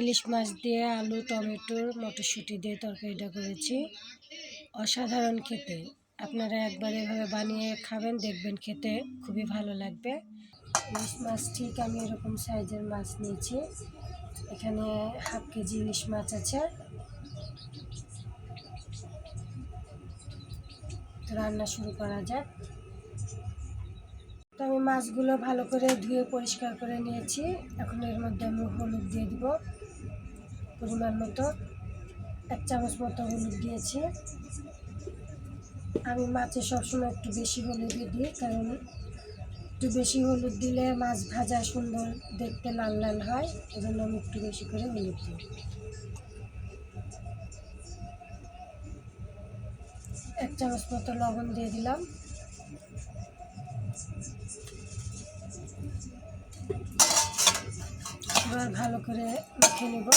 ইলিশ মাছ দিয়ে আলু টমেটো মটরশুঁটি দিয়ে তরকারিটা করেছি। অসাধারণ খেতে, আপনারা একবার এভাবে বানিয়ে খাবেন, দেখবেন খেতে খুবই ভালো লাগবে। ইলিশ মাছ ঠিক আমি এরকম সাইজের মাছ নিয়েছি। এখানে হাফ কেজি ইলিশ মাছ আছে। তো রান্না শুরু করা যাক। তো আমি মাছগুলো ভালো করে ধুয়ে পরিষ্কার করে নিয়েছি। এখন এর মধ্যে আমি হলুদ দিয়ে দিব পরিমাণ মতো, 1 চামচ মতো হলুদ দিয়েছি। আমি মাছে সবসময় একটু বেশি হলুদই দিই, কারণ একটু বেশি হলুদ দিলে মাছ ভাজা সুন্দর দেখতে লাল লাল হয়, এজন্য আমি একটু বেশি করে হলুদ দিই। 1 চামচ মতো লবণ দিয়ে দিলাম। এবার ভালো করে মেখে নেব।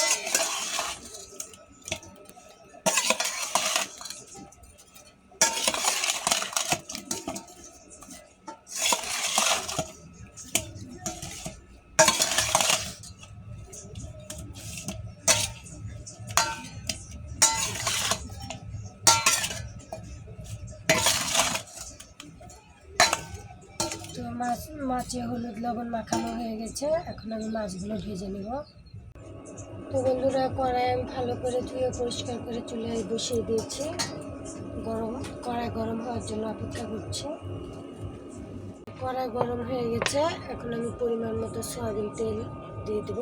তো মাছে হলুদ লবণ মাখানো হয়ে গেছে। এখন আমি মাছগুলো ভেজে নেব। তো বন্ধুরা, কড়াই আমি ভালো করে ধুয়ে পরিষ্কার করে চুলায় বসিয়ে দিয়েছি। কড়াই গরম হওয়ার জন্য অপেক্ষা করছি। কড়াই গরম হয়ে গেছে। এখন আমি পরিমাণ মতো সয়াবিন তেল দিয়ে দেব।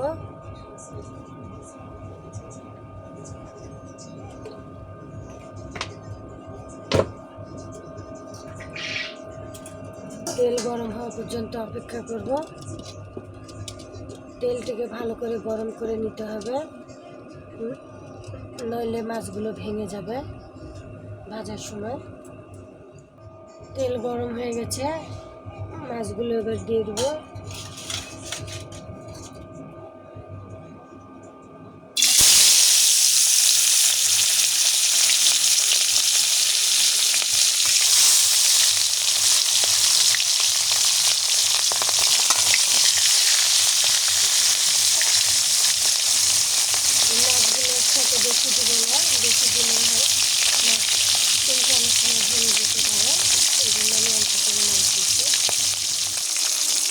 তেল গরম হওয়া পর্যন্ত অপেক্ষা করব। তেলটিকে ভালো করে গরম করে নিতে হবে, নইলে মাছগুলো ভেঙে যাবে ভাজার সময়। তেল গরম হয়ে গেছে, মাছগুলো এবার দিয়ে দেবো। মাছগুলো একসাথে বেশি দিব না, বেশি দিলে মাছ কিন্তু অনেক সময় ভেঙে যেতে পারে, এই জন্য আমি অল্প করে মাছ দিচ্ছি।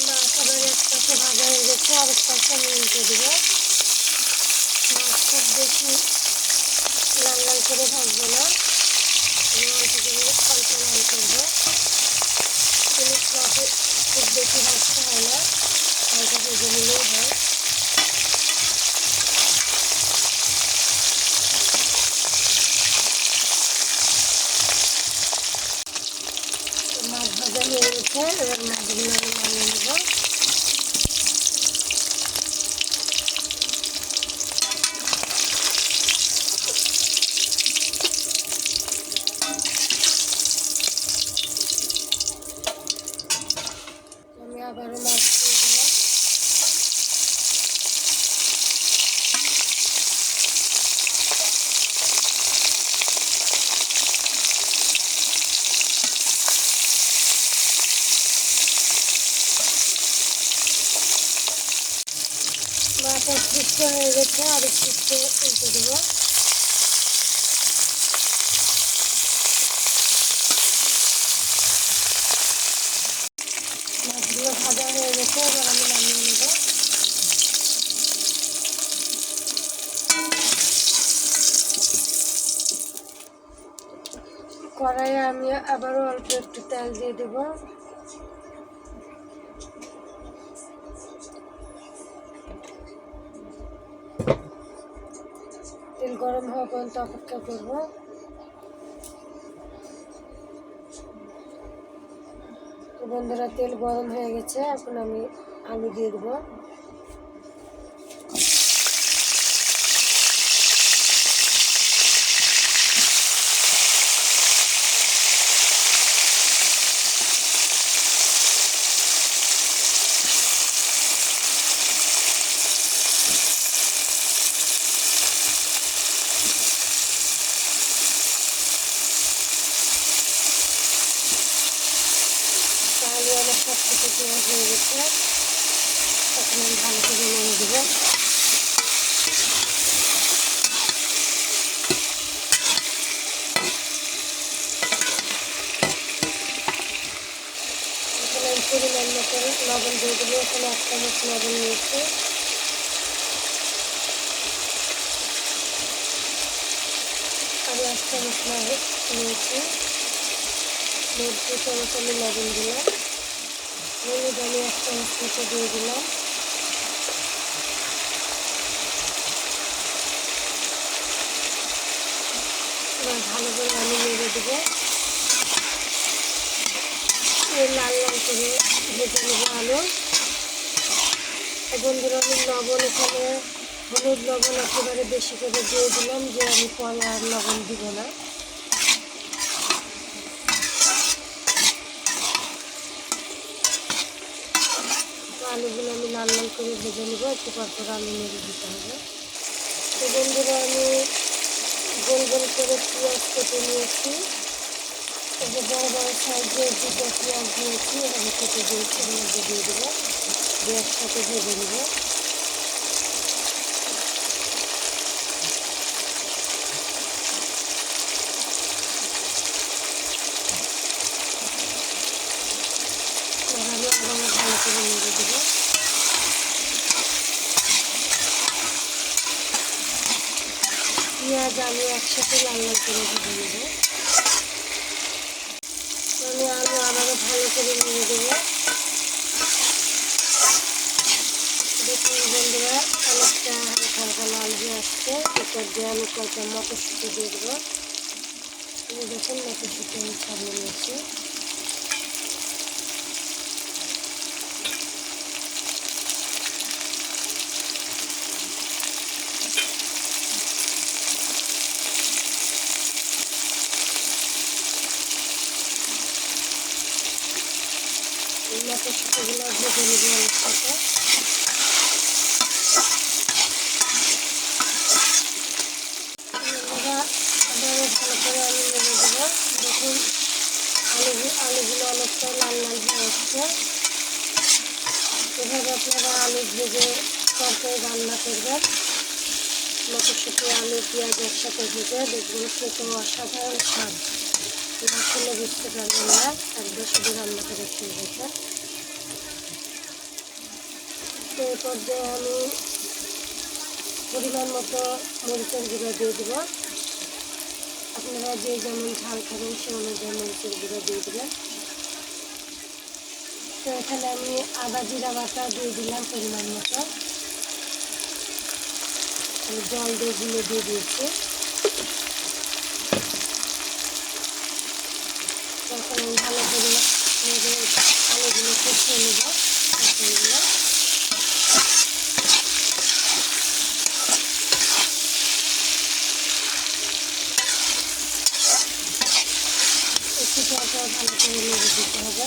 মাছ আবার এক পাশে ভাজা হয়ে গেছে, আরেক পাশে আমি উল্টে দেবো। মাছ খুব বেশি লাল লাল করে ভাজবো না, আমি অল্প করে অল্প লাল করবো। ইলিশ মাছে খুব বেশি ভাজতে হয় না, হালকা ভেজে নিলেই হয়। মাছ ভাজা হয়ে গেছে, এবার মাছগুলো আমি নামিয়ে নেব। আমি আবারও মাছ দিয়ে দিলাম। মাছটা সিদ্ধ হয়ে গেছে, আর একটু উল্টে দেবো। মাছগুলো ভাজা হয়ে গেছে, এবার আমি নামিয়ে নেব। কড়াইয়ে আমি আবারও অল্প একটু তেল দিয়ে দেব। তেল গরম হওয়া পর্যন্ত অপেক্ষা করব। তো বন্ধুরা, তেল গরম হয়ে গেছে, এখন আমি আলু দিয়ে দেবো। আলু অনেক শক্ত হয়ে গেছে, এখন আমি ভালো করে নেড়ে দেবো। লবণ দিয়ে দেবো। এখানে 1 চামচ লবণ নিয়েছি। আমি 1 চামচ লবণ নিয়েছি। 2 চামচ আমি লবণ দিলাম। হলুদ আমি 1 চামচ মতো দিয়ে দিলাম। এবার ভালো করে আমি নেড়ে দেবো। লাল লাল করে ভেজে নেবো আলু। বন্ধুরা আমি লবণ এখানে হলুদ লবণ একেবারে বেশি করে দিয়ে দিলাম, যে আমি পরে আর লবণ দিব না। আলুগুলো আমি লাল লাল করে ভেজে নেব, একটু পর আলু নেড়ে দিতে হবে। তো বন্ধুরা আমি গোল গোল করে পেঁয়াজ কেটে নিয়েছি। বড় বড় সাইজের 2টা পেঁয়াজ দিয়েছি, এভাবে কেটে দিয়েছি, এর মধ্যে দিয়ে দেবো, দিয়ে একসাথে ভেজে নেব। এভাবে আবার ভালো করে নেড়ে দেবো। পেঁয়াজ আলু একসাথে লাল লাল করে ভেজে নেব। আমি আলু আবারও ভালো করে নেড়ে দেবো। দেখুন বন্ধুরা, অনেকটা হালকা হালকা লাল হয়ে আসছে। এরপর দিয়ে আমি কয়েকটা মটরশুঁটি দিয়ে দেবো। দেখুন মটরশুঁটি আমি ছাড়িয়ে নিয়েছি। মটরশুঁটিগুলো ভেজে নেব অনেক সাথে। আবারও ভালো করে আমি নেড়ে দেবো। দেখুন আলুগুলো অনেকটা লাল লাল হয়ে আসছে। এভাবে আপনারা আলু ভেজে তরকারি রান্না করবেন। মটরশুঁটি আলু পেঁয়াজ একসাথে ভেজে দেখবেন খেতেও অসাধারণ স্বাদ। না খেলে বুঝতে পারবেন না, একবার শুধু রান্না করে খেয়ে দেখবেন। তো এই পর্যায়ে আমি পরিমাণ মতো মরিচের গুঁড়ো দিয়ে দেবো। আপনারা যে যেমন ঝাল খাবেন সে অনুযায়ী মরিচের গুঁড়ো দিয়ে দেবেন। তো এখানে আমি আদা জিরা বাটা দিয়ে দিলাম পরিমাণ মতো। আমি জল দিয়ে গুলে দিয়ে দিয়েছি। তখন আমি ভালো করে আলুগুলো কষিয়ে নেব। তরকারিগুলো একটু পর ভালো করে নেড়ে দিতে হবে।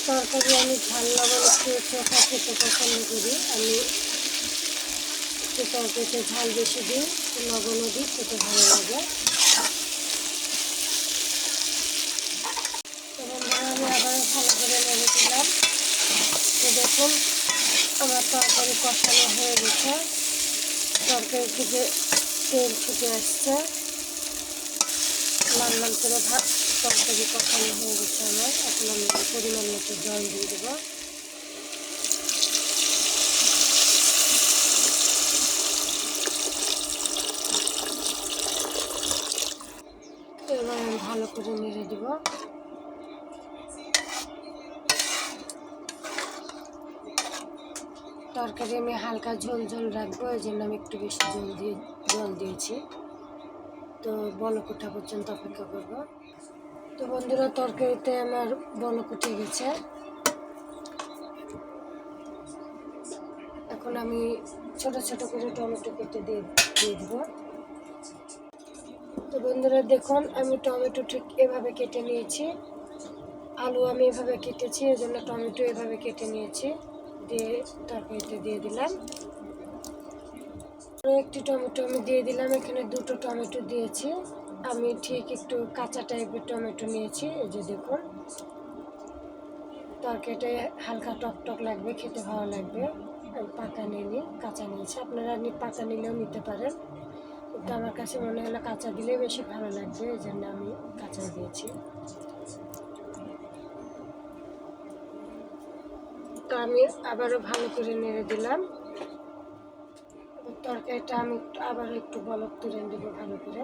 তরকারি আমি ঝাল লবণ একটু চোখা খেতে পছন্দ করি। আমি একটু তরকারিতে ঝাল বেশি দিই, লবণও দিই, খেতে ভালো লাগে। আমি আবারও ভালো করে নেড়ে দিলাম। তো দেখুন আমার তরকারি কষানো হয়ে গেছে। তরকারি থেকে তেল ছুটে আসছে, লাল লাল করে তরকারি কষানো হয়ে গেছে আমার। এখন আমি পরিমাণ মতো জল দিয়ে দেবো। এবার আমি ভালো করে নেড়ে দেব। তরকারি আমি হালকা ঝোল ঝোল রাখবো, এই জন্য আমি একটু বেশি জল দিয়েছি। তো বলক ওঠা পর্যন্ত অপেক্ষা করব। তো বন্ধুরা তরকারিতে আমার বলক উঠে গেছে। এখন আমি ছোট ছোট করে টমেটো কেটে দিয়ে দেবো। তো বন্ধুরা দেখুন আমি টমেটো ঠিক এভাবে কেটে নিয়েছি। আলু আমি এভাবে কেটেছি, এই জন্য টমেটো এভাবে কেটে নিয়েছি, দিয়ে তরকারিতে দিয়ে দিলাম। একটি টমেটো আমি দিয়ে দিলাম। এখানে 2টো টমেটো দিয়েছি। আমি ঠিক একটু কাঁচা টাইপের টমেটো নিয়েছি। এই যে দেখুন তরকারিটা হালকা টকটক লাগবে, খেতে ভালো লাগবে। আমি পাকা নিইনি, কাঁচা নিয়েছি। আপনারা পাকা নিলেও নিতে পারেন। তো আমার কাছে মনে হলো কাঁচা দিলে বেশি ভালো লাগবে, এই জন্য আমি কাঁচা দিয়েছি। তো আমি আবারও ভালো করে নেড়ে দিলাম। তরকারিটা আমি আবার একটু বলক তুলে দেবো ভালো করে।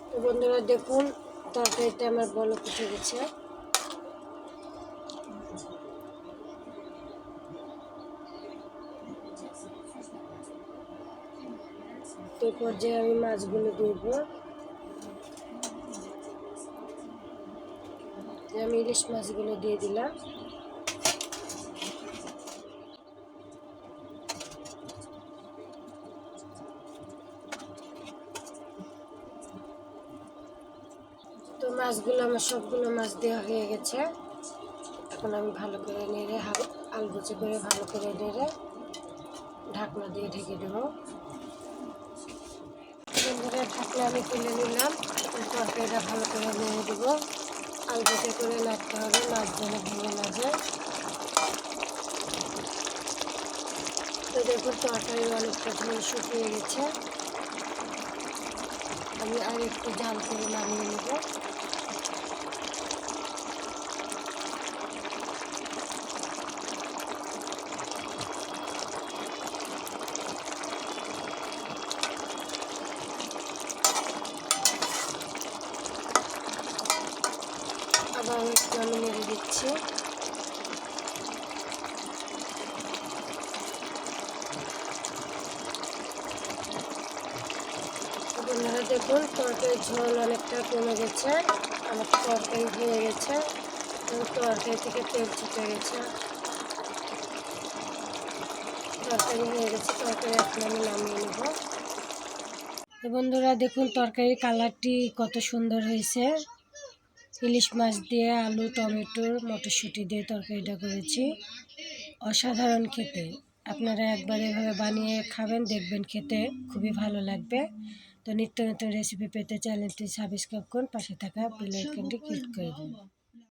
তো বন্ধুরা দেখুন, তরকারিটা আমার বলক উঠে গেছে। তো পর্যায়ে আমি মাছগুলো দিব। আমি ইলিশ মাছগুলো দিয়ে দিলাম। তো মাছগুলো আমার সবগুলো মাছ দেওয়া হয়ে গেছে। এখন আমি ভালো করে নেড়ে আলকুচি করে ভালো করে নেড়ে ঢাকনা দিয়ে ঢেকে দেবো। ঢাকনা আমি তুলে নিলাম। তরকারিটা ভালো করে নেড়ে দেবো। আলকুচি করে নাড়তে হবে, মাছ যেন ভেঙে না যায়। তো দেখুন তরকারি অনেকটা ঝোল শুকিয়ে গেছে। আমি আর একটু জাল করে নামিয়ে নেব। আবার একটু আমি নেড়ে দিচ্ছি। আপনারা দেখুন তরকারির ঝোল অনেকটা কমে গেছে, আমার তরকারি হয়ে গেছে। তরকারি থেকে তেল ছুটে গেছে, তরকারি হয়ে গেছে। তরকারি এখন আমি নামিয়ে নেব। তো বন্ধুরা দেখুন তরকারির কালারটি কত সুন্দর হয়েছে। ইলিশ মাছ দিয়ে আলু, টমেটো, মটরশুঁটি দিয়ে তরকারিটা করেছি, অসাধারণ খেতে। আপনারা একবার এভাবে বানিয়ে খাবেন, দেখবেন খেতে খুবই ভালো লাগবে। তো নিত্য নতুন রেসিপি পেতে চ্যানেলটি সাবস্ক্রাইব করুন, পাশে থাকা বেল আইকনটি ক্লিক করে দিন।